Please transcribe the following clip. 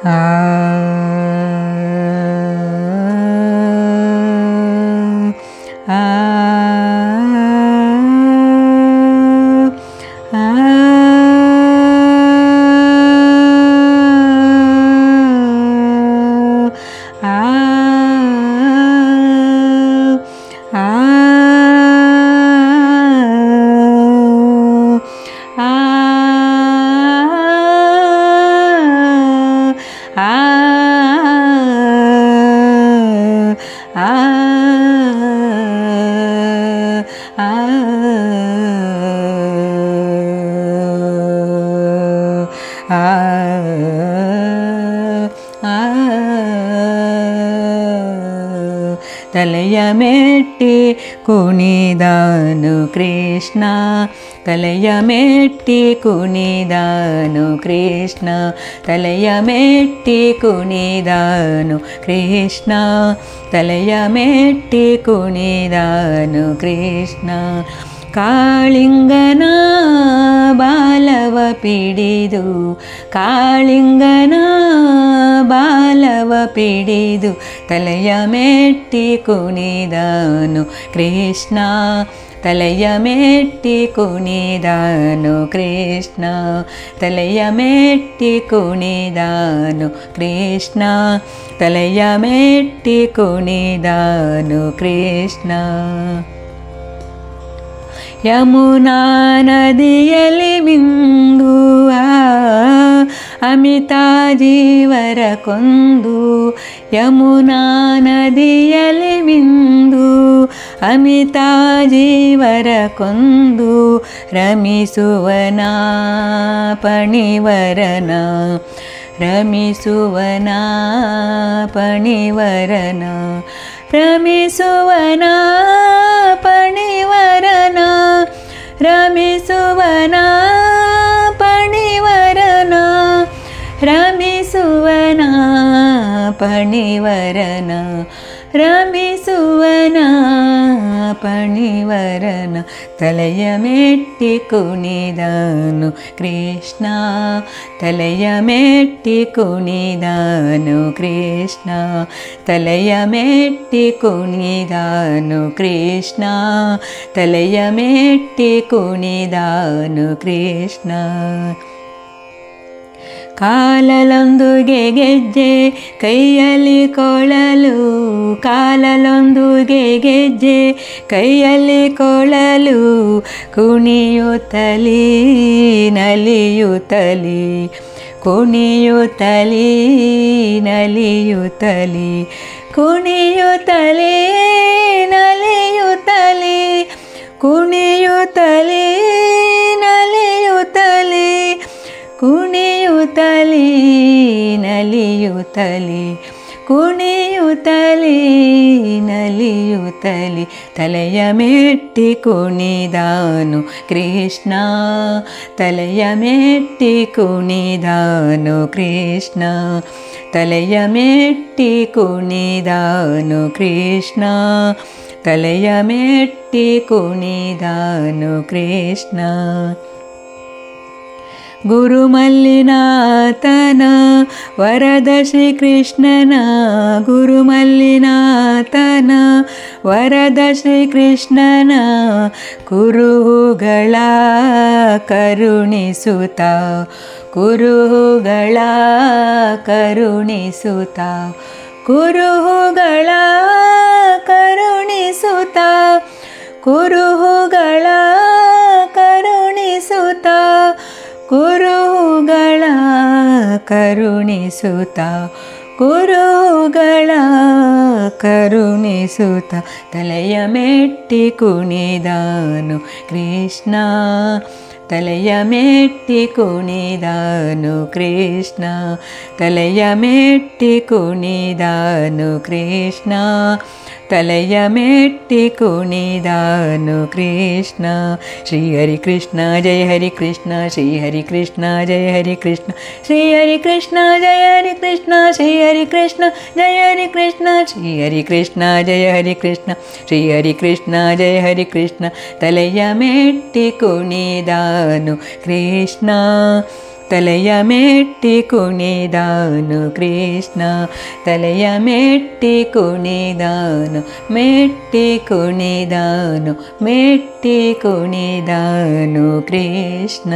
ಆ ಆ ತಲೆಯ ಮೆಟ್ಟಿ ಕುಣಿದಾನು ಕೃಷ್ಣ, ತಲೆಯ ಮೆಟ್ಟಿ ಕುಣಿದಾನು ಕೃಷ್ಣ, ತಲೆಯ ಮೆಟ್ಟಿ ಕುಣಿದಾನು ಕೃಷ್ಣ, ತಲೆಯ ಮೆಟ್ಟಿ ಕುಣಿದಾನು ಕೃಷ್ಣ. ಕಾಳಿಂಗನ ಬಾಲವ ಪಿಡಿದು, ಕಾಳಿಂಗನ ಬಾಲವ ಪಿಡಿದು ತಲೆಯ ಮೆಟ್ಟಿ ಕುಣಿದಾನು ಕೃಷ್ಣ, ತಲೆಯ ಮೆಟ್ಟಿ ಕುಣಿದಾನು ಕೃಷ್ಣ, ತಲೆಯ ಮೆಟ್ಟಿ ಕುಣಿದಾನು ಕೃಷ್ಣ, ತಲೆಯ ಮೆಟ್ಟಿ ಕುಣಿದಾನು ಕೃಷ್ಣ. ಯಮುನಾ ನದಿಯಲ್ಲಿ ಬಿಂದು ಅಮಿತಾ ಜೀವರ ಕೊಂದು, ಯಮುನಾ ನದಿಯಲ್ಲಿ ಬಿಂದು ಅಮಿತಾ ಜೀವರ ಕೊಂದು, ರಮಿಸುವನ ಪಣಿವರನ, ರಮಿಸುವನ ಪಣಿವರನ, ರಮಿಸುವನ ಪಣಿವರನ, ರಮಿಸುವನ ಪಣಿವರನ, ರಮಿಸುವನ ಪಣಿವರನ, ರಮಿಸುವನ ಪಣಿವರನ. ತಲೆಯ ಮೆಟ್ಟಿ ಕುಣಿದಾನು ಕೃಷ್ಣ, ತಲೆಯ ಮೆಟ್ಟಿ ಕುಣಿದಾನು ಕೃಷ್ಣ, ತಲೆಯ ಮೆಟ್ಟಿ ಕುಣಿದಾನು ಕೃಷ್ಣ, ತಲೆಯ ಮೆಟ್ಟಿ ಕುಣಿದಾನು ಕೃಷ್ಣ. ಕಾಲಲೊಂದುಗೆ ಗೆಜ್ಜೆ ಕೈಯಲ್ಲಿ ಕೊಳಲು, ಕಾಲಲೊಂದುಗೆ ಗೆಜ್ಜೆ ಕೈಯಲ್ಲಿ ಕೊಳಲು, ಕುಣಿಯುತ್ತಲೀ ನಲಿಯುತ್ತಲೀ, ಕುಣಿಯುತ್ತಲೀ ನಲಿಯುತ್ತಲೀ, ಕುಣಿಯುತ್ತಲೀ ನಲಿಯುತ್ತಲೀ, ಕುಣಿಯುತ್ತಲೀ ನಲಿಯುತ್ತಲೀ, ಕುಣಿಯುತ್ತಲೀ ನಲಿಯುತ್ತಲೀ, ಕುಣಿಯುತ್ತಲೀ ನಲಿಯುತ್ತಲೀ. ತಲೆಯ ಮೆಟ್ಟಿ ಕುಣಿದಾನು ಕೃಷ್ಣ, ತಲೆಯ ಮೆಟ್ಟಿ ಕುಣಿದಾನು ಕೃಷ್ಣ, ತಲೆಯ ಮೆಟ್ಟಿ ಕುಣಿದಾನು ಕೃಷ್ಣ, ತಲೆಯ ಮೆಟ್ಟಿ ಕುಣಿದಾನು ಕೃಷ್ಣ. ಗುರುಮಲ್ಲಿನಾಥನ ವರದ ಶ್ರೀಕೃಷ್ಣನ, ಗುರುಮಲ್ಲಿನಾಥನ ವರದ ಶ್ರೀಕೃಷ್ಣನ, ಕುರುಹುಗಳ ಕರುಣಿಸುತ್ತ, ಕುರುಹುಗಳ ಕರುಣಿಸುತ್ತ, ಕುರುಹುಗಳ ಕರುಣಿಸುತ್ತ, ಕುರುಹುಗಳ ಕರುಣಿಸುತ್ತ, ಕುರುಹುಗಳ ಕರುಣಿಸುತ್ತ, ಕುರುಹುಗಳ ಕರುಣಿಸುತ್ತ. ತಲೆಯ ಮೆಟ್ಟಿ ಕುಣಿದಾನು ಕೃಷ್ಣ, ತಲೆಯ ಮೆಟ್ಟಿ ಕುಣಿದಾನು ಕೃಷ್ಣ, ತಲೆಯ ಮೆಟ್ಟಿ ಕುಣಿದಾನು ಕೃಷ್ಣ, ತಲೆಯ ಮೆಟ್ಟಿ ಕುಣಿದಾನು ಕೃಷ್ಣ. ಶ್ರೀ ಹರಿ ಕೃಷ್ಣ ಜಯ ಹರಿ ಕೃಷ್ಣ, ಶ್ರೀ ಹರಿ ಕೃಷ್ಣ ಜಯ ಹರಿ ಕೃಷ್ಣ, ಶ್ರೀ ಹರಿ ಕೃಷ್ಣ ಜಯ ಹರಿ ಕೃಷ್ಣ, ಶ್ರೀ ಹರಿ ಕೃಷ್ಣ ಜಯ ಹರಿ ಕೃಷ್ಣ, ಶ್ರೀ ಹರಿ ಕೃಷ್ಣ ಜಯ ಹರಿ ಕೃಷ್ಣ, ಶ್ರೀ ಹರಿ ಕೃಷ್ಣ ಜಯ ಹರಿ ಕೃಷ್ಣ. ತಲೆಯ ಮೆಟ್ಟಿ ಕುಣಿದಾನು ಕೃಷ್ಣ, ತಲೆಯ ಮೆಟ್ಟಿ ಕುಣಿದಾನು ಕೃಷ್ಣ ತಲೆಯ ಮೆಟ್ಟಿ ಕುಣಿದಾನು ಮೆಟ್ಟಿ ಕುಣಿದಾನು ಮೆಟ್ಟಿ ಕುಣಿದಾನು ಕೃಷ್ಣ